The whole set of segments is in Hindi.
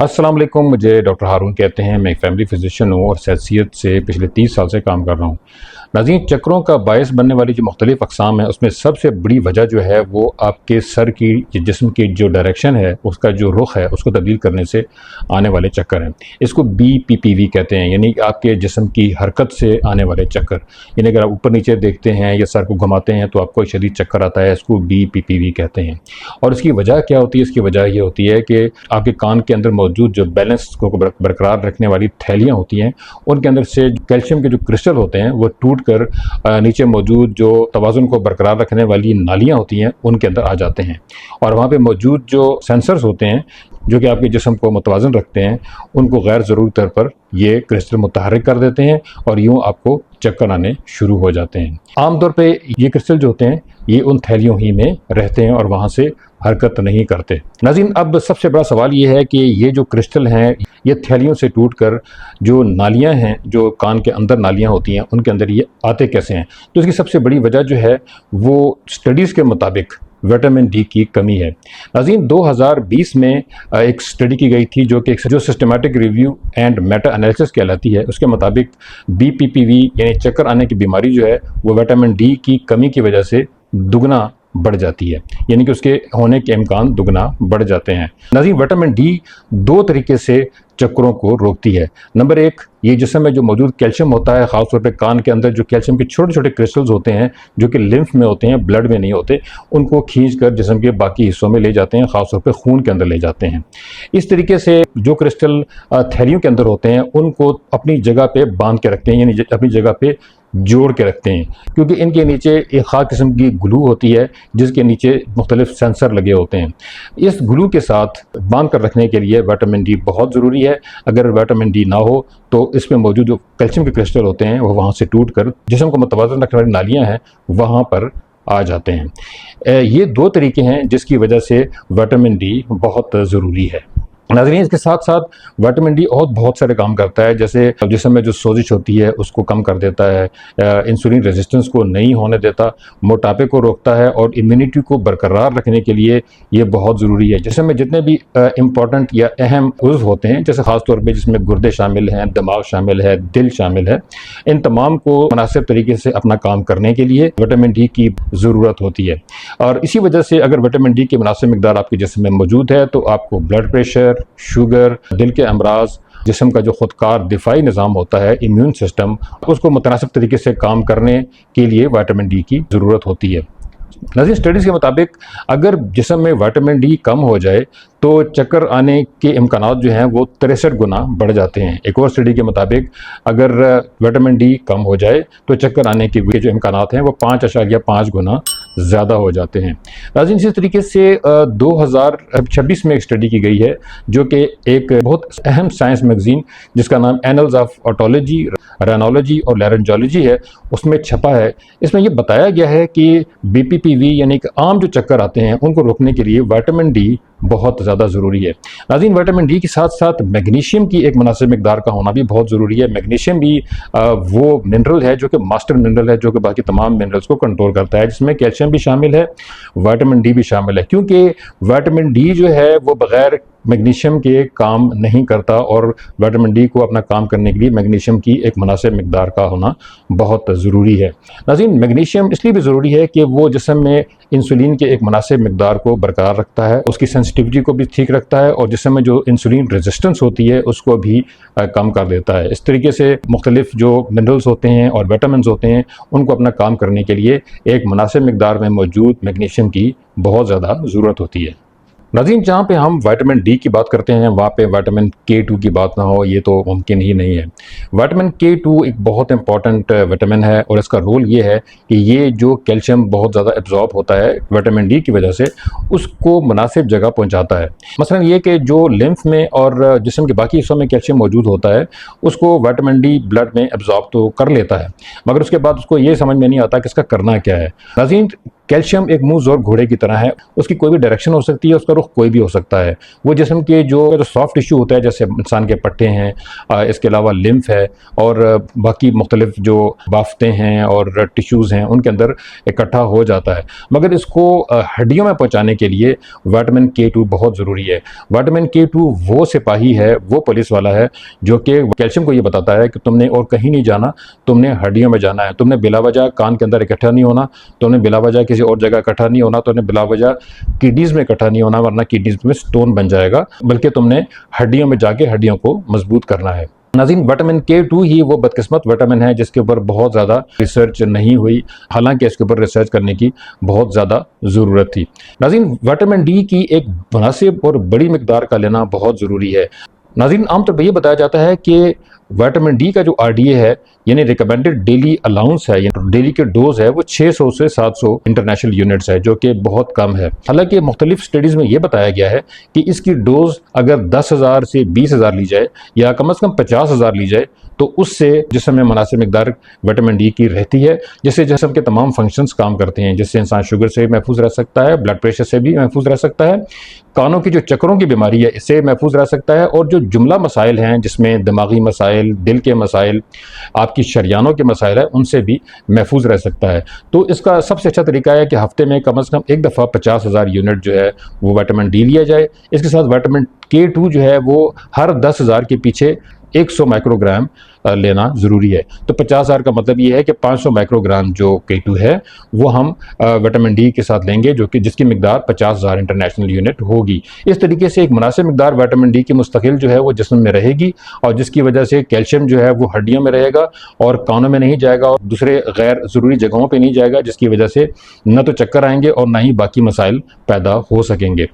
अस्सलाम वालेकुम। मुझे डॉक्टर हारून कहते हैं। मैं एक फैमिली फिजिशियन हूँ और सहसियत से पिछले 30 साल से काम कर रहा हूँ। नाज़रीन, चक्करों का बायस बनने वाली जो मुख्तलिफ अक़साम है, उसमें सबसे बड़ी वजह जो है वो आपके सर की जिस्म की जो डायरेक्शन है, उसका जो रुख है, उसको तब्दील करने से आने वाले चक्कर हैं। इसको BPPV कहते हैं, यानी आपके जिस्म की हरकत से आने वाले चक्कर। यानी अगर आप ऊपर नीचे देखते हैं या सर को घुमाते हैं तो आपको शदीद चक्कर आता है, इसको BPPV कहते हैं। और इसकी वजह क्या होती है? इसकी वजह ये होती है कि आपके कान के अंदर मौजूद जो बैलेंस को बरकरार रखने वाली थैलियाँ होती हैं, उनके अंदर से कैल्शियम के जो क्रिस्टल होते हैं वो टूट कर नीचे मौजूद जो तवाज़ुन को बरकरार रखने वाली नालियाँ होती हैं उनके अंदर आ जाते हैं। और वहाँ पे मौजूद जो सेंसर्स होते हैं जो कि आपके जिस्म को मुतवाज़न रखते हैं, उनको गैर ज़रूरी तौर पर ये क्रिस्टल मुतहर्रिक कर देते हैं और यूँ आपको चक्कर आने शुरू हो जाते हैं। आमतौर पे ये क्रिस्टल जो होते हैं ये उन थैलियों ही में रहते हैं और वहाँ से हरकत नहीं करते। नाज़रीन, अब सबसे बड़ा सवाल ये है कि ये जो क्रिस्टल हैं ये थैलियों से टूटकर जो नालियाँ हैं, जो कान के अंदर नालियाँ होती हैं, उनके अंदर ये आते कैसे हैं? तो इसकी सबसे बड़ी वजह जो है वो स्टडीज़ के मुताबिक विटामिन डी की कमी है। नाज़रीन, 2020 में एक स्टडी की गई थी जो systematic review and Meta analysis कहलाती है। उसके मुताबिक BPPV यानी चक्कर आने की बीमारी जो है वो विटामिन डी की कमी की वजह से दुगना बढ़ जाती है, यानी कि उसके होने के इम्कान दुगना बढ़ जाते हैं। नाज़रीन, विटामिन डी दो तरीके से चक्करों को रोकती है। नंबर एक, ये जिस्म में जो मौजूद कैल्शियम होता है, ख़ासतौर पे कान के अंदर जो कैल्शियम के छोटे छोटे क्रिस्टल्स होते हैं जो कि लिम्फ में होते हैं, ब्लड में नहीं होते, उनको खींच कर जिस्म के बाकी हिस्सों में ले जाते हैं, ख़ासतौर पे खून के अंदर ले जाते हैं। इस तरीके से जो क्रिस्टल थैलियों के अंदर होते हैं उनको अपनी जगह पे बांध के रखते हैं, यानी अपनी जगह पे जोड़ के रखते हैं, क्योंकि इनके नीचे एक ख़ास किस्म की ग्लू होती है जिसके नीचे मुख्तलिफ सेंसर लगे होते हैं। इस ग्लू के साथ बांध कर रखने के लिए विटामिन डी बहुत ज़रूरी है। अगर विटामिन डी ना हो तो इसमें मौजूद जो कैल्शियम के क्रिस्टल होते हैं वो वहाँ से टूट कर जिस्म को मुतवाज़न रखने वाली नालियाँ हैं वहाँ पर आ जाते हैं। ये दो तरीके हैं जिसकी वजह से विटामिन डी बहुत ज़रूरी है। नाज़रीन, इसके साथ साथ विटामिन डी और बहुत सारे काम करता है, जैसे जिस्म में जो सोजिश होती है उसको कम कर देता है, इंसुलिन रेजिस्टेंस को नहीं होने देता, मोटापे को रोकता है और इम्यूनिटी को बरकरार रखने के लिए ये बहुत ज़रूरी है। जिसम में जितने भी इम्पॉर्टेंट या अहम उज़्व होते हैं, जैसे ख़ास तौर पे जिसमें गुर्दे शामिल हैं, दिमाग शामिल है, दिल शामिल है, इन तमाम को मुनासिब तरीके से अपना काम करने के लिए विटामिन डी की ज़रूरत होती है। और इसी वजह से अगर विटामिन डी की मुनासिब मकदार आपके जिस्म में मौजूद है तो आपको ब्लड प्रेशर, शुगर, दिल के अमराज, जिस्म का जो खुदकार दिफाई निज़ाम होता है, इम्यून सिस्टम, उसको मुतनासिब तरीके से काम करने के लिए विटामिन डी की ज़रूरत होती है। नाज़रीन, स्टडीज़ के मुताबिक अगर जिस्म में विटामिन डी कम हो जाए तो चक्कर आने के इम्कानात जो हैं वो 63 गुना बढ़ जाते हैं। एक और स्टडी के मुताबिक अगर विटामिन डी कम हो जाए तो चक्कर आने के जो इम्कानात हैं वो 5.5 गुना ज़्यादा हो जाते हैं। नाज़रीन, इसी तरीके से 2026 में एक स्टडी की गई है जो कि एक बहुत अहम साइंस मैगज़ीन जिसका नाम एनल्स ऑफ ऑटोलॉजी, रेनोलॉजी और लैरेंजोलॉजी है, उसमें छपा है। इसमें यह बताया गया है कि BPPV यानी कि आम जो चक्कर आते हैं उनको रोकने के लिए विटामिन डी बहुत ज़्यादा ज़रूरी है। नाज़रीन, विटामिन डी के साथ साथ मैग्नीशियम की एक मुनासिब मकदार का होना भी बहुत ज़रूरी है। मैग्नीशियम भी वो मिनरल है जो कि मास्टर मिनरल है, जो कि बाकी तमाम मिनरल्स को कंट्रोल करता है, जिसमें कैल्शियम भी शामिल है, विटामिन डी भी शामिल है, क्योंकि विटामिन डी जो है वो बग़ैर मैग्नीशियम के काम नहीं करता और विटामिन डी को अपना काम करने के लिए मैग्नीशियम की एक मुनासिब मकदार का होना बहुत ज़रूरी है। नाज़रीन, मैग्नीशियम इसलिए भी ज़रूरी है कि वो जिस्म में इंसुलिन के एक मुनासिब मकदार को बरकरार रखता है, उसकी सेंसिटिविटी को भी ठीक रखता है और जिस्म में जो इंसुलिन रेजिस्टेंस होती है उसको भी कम कर देता है। इस तरीके से मुख्तलिफ जो मिनरल्स होते हैं और विटामिन्स होते हैं उनको अपना काम करने के लिए एक मुनासिब मकदार में मौजूद मैग्नीशियम की बहुत ज़्यादा ज़रूरत होती है। नाज़रीन, जहाँ पे हम विटामिन डी की बात करते हैं वहाँ पे विटामिन K2 की बात ना हो, ये तो मुमकिन ही नहीं है। विटामिन K2 एक बहुत इंपॉर्टेंट विटामिन है और इसका रोल ये है कि ये जो कैल्शियम बहुत ज़्यादा एब्जॉर्ब होता है विटामिन डी की वजह से उसको मुनासिब जगह पहुँचाता है। मसलन ये कि जो लिम्फ में और जिस्म के बाकी हिस्सों में कैल्शियम मौजूद होता है उसको विटामिन डी ब्लड में एब्जॉर्ब तो कर लेता है, मगर उसके बाद उसको ये समझ में नहीं आता कि इसका करना क्या है। नाज़रीन, कैल्शियम एक मुंह जोर घोड़े की तरह है, उसकी कोई भी डायरेक्शन हो सकती है, उसका रुख रुख कोई भी हो सकता है। वो जिस्म के जो सॉफ्ट टिश्यू होता है, जैसे इंसान के पट्टे हैं, इसके अलावा लिम्फ है और बाकी मुख्तलिफ जो बाफ्तें हैं और टिश्यूज़ हैं, उनके अंदर इकट्ठा हो जाता है। मगर इसको हड्डियों में पहुँचाने के लिए विटामिन K2 बहुत ज़रूरी है। विटामिन K2 वो सिपाही है, वो पुलिस वाला है जो कि कैल्शियम को ये बताता है कि तुमने और कहीं नहीं जाना, तुमने हड्डियों में जाना है। तुमने बिलावजह कान के अंदर इकट्ठा नहीं होना, तुमने बिलावजह किसी और जगह इकट्ठा नहीं होना, तुमने बिलावजह किडनीज़ में इकट्ठा नहीं होना, वरना किडनीज़ में स्टोन बन जाएगा, बल्कि तुमने हड्डियों में जाके हड्डियों को मजबूत करना है। नाज़रीन, विटामिन K2 ही वो बदकिस्मत विटामिन है जिसके ऊपर बहुत ज़्यादा रिसर्च नहीं हुई, हालांकि इसके ऊपर रिसर्च करने की बहुत ज़्यादा ज़रूरत थी। नाज़रीन, विटामिन डी की एक मुनासिब और बड़ी मिकदार का लेना बहुत ज़रूरी है। नाज़रीन, आमतौर पर यह बताया जाता है कि विटामिन डी का जो RDA है, यानी रिकमेंडेड डेली अलाउंस है, डेली के डोज है, वो 600 से 700 इंटरनेशनल यूनिट्स है, जो कि बहुत कम है। हालांकि मुख्तलिफ स्टडीज़ में ये बताया गया है कि इसकी डोज अगर 10,000 से 20,000 ली जाए या कम से कम 50,000 ली जाए तो उससे जिस्म में मुनासिब मिकदार विटामिन डी की रहती है, जिससे जिस्म के तमाम फंक्शंस काम करते हैं, जिससे इंसान शुगर से महफूज रह सकता है, ब्लड प्रेशर से भी महफूज रह सकता है, कानों की जो चक्करों की बीमारी है इससे महफूज रह सकता है, और जो जुमला मसाइल हैं जिसमें दिमागी मसाइल, दिल के मसाइल, आपकी शरियानों के मसाइल है, उनसे भी महफूज रह सकता है। तो इसका सबसे अच्छा तरीका है कि हफ्ते में कम से कम एक दफ़ा 50,000 यूनिट जो है वो विटामिन डी लिया जाए। इसके साथ विटामिन K2 जो है वो हर 10,000 के पीछे 100 माइक्रोग्राम लेना ज़रूरी है। तो 50,000 का मतलब ये है कि 500 माइक्रोग्राम जो K2 है वो हम विटामिन डी के साथ लेंगे, जो कि जिसकी मिकदार 50,000 इंटरनेशनल यूनिट होगी। इस तरीके से एक मुनासिब मिकदार विटामिन डी की मुस्तकिल जो है वो जिस्म में रहेगी, और जिसकी वजह से कैल्शियम जो है वो हड्डियों में रहेगा और कानों में नहीं जाएगा और दूसरे गैर ज़रूरी जगहों पर नहीं जाएगा, जिसकी वजह से न तो चक्कर आएंगे और ना ही बाकी मसाइल पैदा हो सकेंगे।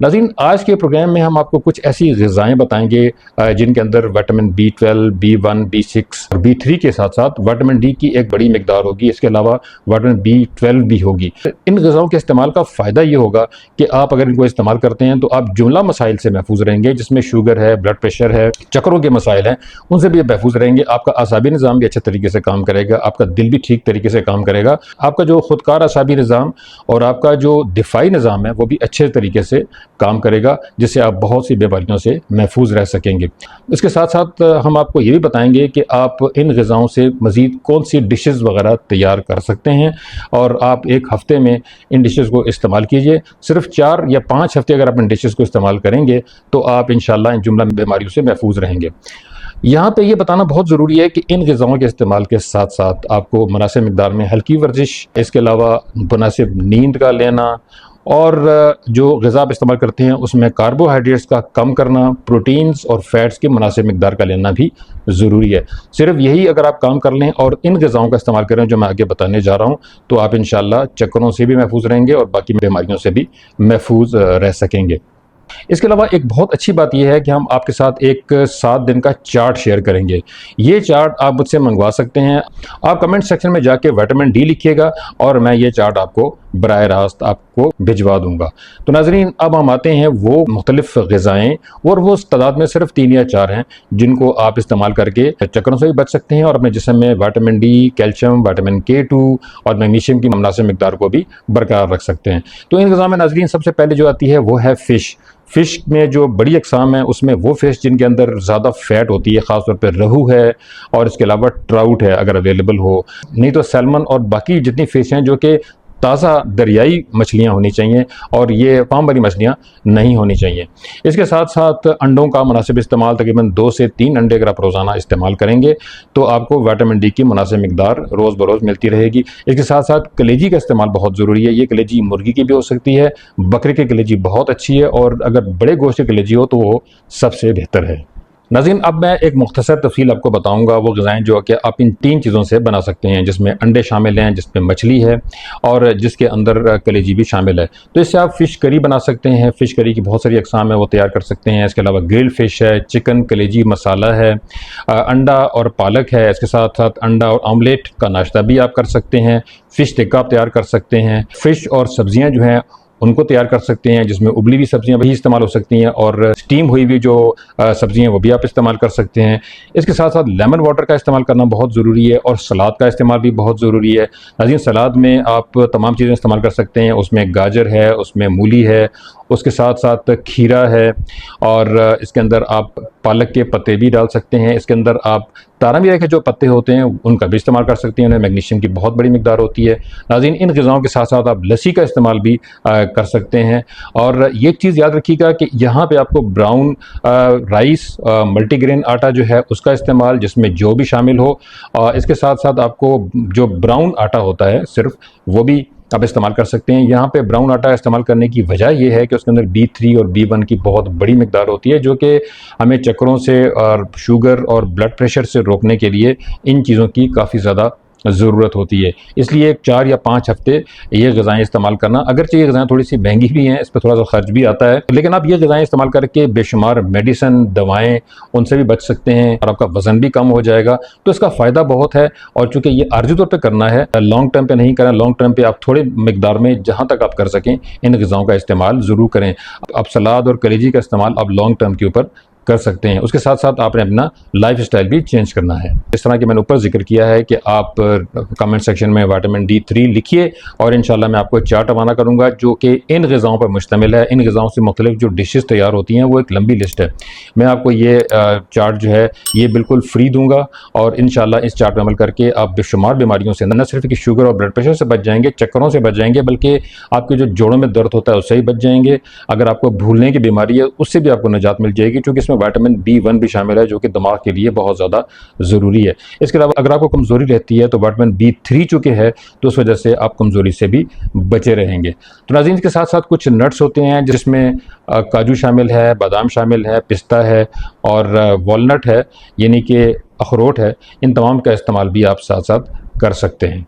नाज़रीन, आज के प्रोग्राम में हम आपको कुछ ऐसी ग़िज़ाएँ बताएंगे जिनके अंदर विटामिन B12, B1, B6 और B3 के साथ साथ विटामिन डी की एक बड़ी मिकदार होगी। इसके अलावा विटामिन B12 भी होगी। इन ग़िज़ाओं के इस्तेमाल का फ़ायदा ये होगा कि आप अगर इनको इस्तेमाल करते हैं तो आप जुमला मसाइल से महफूज रहेंगे, जिसमें शुगर है, ब्लड प्रेशर है, चक्करों के मसाइल हैं, उनसे भी महफूज रहेंगे। आपका आसाबी निज़ाम भी अच्छे तरीके से काम करेगा, आपका दिल भी ठीक तरीके से काम करेगा, आपका जो खुदकार आसाबी निज़ाम और आपका जो दिफाई निज़ाम है वो भी अच्छे तरीके से काम करेगा, जिससे आप बहुत सी बीमारियों से महफूज रह सकेंगे। इसके साथ साथ हम आपको ये भी बताएंगे कि आप इन ग़िज़ाओं से मज़ीद कौन सी डिशेस वगैरह तैयार कर सकते हैं, और आप एक हफ़्ते में इन डिशेस को इस्तेमाल कीजिए। सिर्फ 4 या 5 हफ़्ते अगर आप इन डिशेस को इस्तेमाल करेंगे तो आप इंशाल्लाह इन जुमला बीमारियों से महफूज रहेंगे। यहाँ पे ये बताना बहुत ज़रूरी है कि इन ग़िज़ाओं के इस्तेमाल के साथ साथ आपको मुनासिब मिकदार में हल्की वर्जिश, इसके अलावा मुनासिब नींद का लेना, और जो ग़िज़ा आप इस्तेमाल करते हैं उसमें कार्बोहाइड्रेट्स का कम करना, प्रोटीन्स और फैट्स की मुनासिब मिकदार का लेना भी ज़रूरी है। सिर्फ यही अगर आप काम कर लें और इन ग़िज़ाओं का इस्तेमाल करें जो मैं आगे बताने जा रहा हूँ, तो आप इंशाल्लाह चक्करों से भी महफूज रहेंगे और बाकी बीमारियों से भी महफूज रह सकेंगे। इसके अलावा एक बहुत अच्छी बात यह है कि हम आपके साथ एक 7 दिन का चार्ट शेयर करेंगे। ये चार्ट आप मुझसे मंगवा सकते हैं। आप कमेंट सेक्शन में जाके विटामिन डी लिखिएगा और मैं ये चार्ट आपको बराह रास्त आपको भिजवा दूंगा। तो नाज़रीन, अब हम आते हैं वो मुख्तलिफ ग़िज़ाएँ, और वो तादाद में सिर्फ 3 या 4 हैं जिनको आप इस्तेमाल करके चक्करों से भी बच सकते हैं और अपने जिस्म में vitamin D, calcium, vitamin K2 और मैग्नीशियम की मुनासिब मिकदार को भी बरकरार रख सकते हैं। तो इन ग़िज़ा में नाज़रीन सबसे पहले जो आती है वो है फ़िश। फ़िश में जो बड़ी अक़साम है उसमें वो फ़िश जिनके अंदर ज़्यादा फ़ैट होती है, ख़ासतौर पर रहू है और इसके अलावा ट्राउट है अगर अवेलेबल हो, नहीं तो सैल्मन और बाकी जितनी फ़िश हैं जो कि ताज़ा दरियाई मछलियाँ होनी चाहिए और ये फार्म वाली मछलियाँ नहीं होनी चाहिए। इसके साथ साथ अंडों का मुनासिब इस्तेमाल, तकरीबन 2 से 3 अंडे अगर आप रोज़ाना इस्तेमाल करेंगे तो आपको विटामिन डी की मुनासिब मिकदार रोज़ बरोज़ मिलती रहेगी। इसके साथ साथ कलेजी का इस्तेमाल बहुत ज़रूरी है। ये कलेजी मुर्गी की भी हो सकती है, बकरे की कलेजी बहुत अच्छी है, और अगर बड़े गोश्त की कलेजी हो तो वो सबसे बेहतर है। नाज़रीन, अब मैं एक मुख्तसर तफसील आपको बताऊंगा वो ग़िज़ाएँ जो कि आप इन 3 चीज़ों से बना सकते हैं, जिसमें अंडे शामिल हैं, जिसमें मछली है और जिसके अंदर कलेजी भी शामिल है। तो इससे आप फ़िश करी बना सकते हैं। फ़िश करी की बहुत सारी अक़साम है, वो तैयार कर सकते हैं। इसके अलावा ग्रिल्ड फ़िश है, चिकन कलेजी मसाला है, अंडा और पालक है। इसके साथ साथ अंडा और ऑमलेट का नाश्ता भी आप कर सकते हैं। फ़िश टिक्का आप तैयार कर सकते हैं। फ़िश और सब्ज़ियाँ जो हैं उनको तैयार कर सकते हैं, जिसमें उबली हुई सब्जियां भी इस्तेमाल हो सकती हैं और स्टीम हुई हुई जो सब्जियां वो भी आप इस्तेमाल कर सकते हैं। इसके साथ साथ लेमन वाटर का इस्तेमाल करना बहुत ज़रूरी है और सलाद का इस्तेमाल भी बहुत ज़रूरी है। नाज़रीन, सलाद में आप तमाम चीज़ें इस्तेमाल कर सकते हैं। उसमें गाजर है, उसमें मूली है उसके साथ साथ खीरा है, और इसके अंदर आप पालक के पत्ते भी डाल सकते हैं। इसके अंदर आप तारामीरा के जो पत्ते होते हैं उनका भी इस्तेमाल कर सकते हैं, उनमें मैग्नीशियम की बहुत बड़ी मिकदार होती है। नाज़रीन, इन ग़िज़ाओं के साथ साथ आप लस्सी का इस्तेमाल भी कर सकते हैं। और ये चीज़ याद रखिएगा कि यहाँ पे आपको ब्राउन राइस, मल्टीग्रेन आटा जो है उसका इस्तेमाल, जिसमें जो भी शामिल हो, इसके साथ साथ आपको जो ब्राउन आटा होता है सिर्फ वो भी आप इस्तेमाल कर सकते हैं। यहाँ पे ब्राउन आटा इस्तेमाल करने की वजह यह है कि उसके अंदर B3 और B1 की बहुत बड़ी मिकदार होती है, जो कि हमें चक्करों से और शुगर और ब्लड प्रेशर से रोकने के लिए इन चीज़ों की काफ़ी ज़्यादा ज़रूरत होती है। इसलिए 4 या 5 हफ्ते ये ग़िज़ाएँ इस्तेमाल करना, अगरचे ये ग़िज़ाएँ थोड़ी सी महंगी भी हैं, इस पर थोड़ा सा खर्च भी आता है, लेकिन आप ये ग़िज़ाएँ इस्तेमाल करके बेशुमार मेडिसिन, दवाएँ, उनसे भी बच सकते हैं और आपका वज़न भी कम हो जाएगा। तो इसका फ़ायदा बहुत है, और चूँकि ये आर्ज़ी तौर पर करना है, लॉन्ग टर्म पे नहीं करना। लॉन्ग टर्म पे आप थोड़े मिकदार में जहाँ तक आप कर सकें इन ग़िज़ाओं का इस्तेमाल ज़रूर करें। आप सलाद और कलेजी का इस्तेमाल आप लॉन्ग टर्म के ऊपर कर सकते हैं। उसके साथ साथ आपने अपना लाइफस्टाइल भी चेंज करना है। इस तरह कि मैंने ऊपर जिक्र किया है कि आप कमेंट सेक्शन में विटामिन D3 लिखिए, और इंशाल्लाह मैं आपको चार्ट रवाना करूंगा जो कि इन ग़िज़ाओं पर मुश्तमिल है। इन ग़िज़ाओं से मुख्तलिफ जो डिशेस तैयार होती हैं वो एक लंबी लिस्ट है। मैं आपको ये चार्ट जो है ये बिल्कुल फ्री दूंगा, और इंशाल्लाह इस चार्ट पर अमल करके आप बेशुमार बीमारियों से न सिर्फ कि शुगर और ब्लड प्रेशर से बच जाएंगे, चक्करों से बच जाएंगे, बल्कि आपके जो जोड़ों में दर्द होता है उससे ही बच जाएंगे। अगर आपको भूलने की बीमारी है उससे भी आपको निजात मिल जाएगी, क्योंकि इसमें विटामिन B1 भी शामिल है जो कि दिमाग के लिए बहुत ज़्यादा ज़रूरी है। इसके अलावा अगर आपको कमज़ोरी रहती है तो विटामिन B3 चूँकि है तो उस वजह से आप कमज़ोरी से भी बचे रहेंगे। तो नाज़रीन, के साथ साथ कुछ नट्स होते हैं जिसमें काजू शामिल है, बादाम शामिल है, पिस्ता है और वॉलनट है, यानी कि अखरोट है। इन तमाम का इस्तेमाल भी आप साथ साथ कर सकते हैं।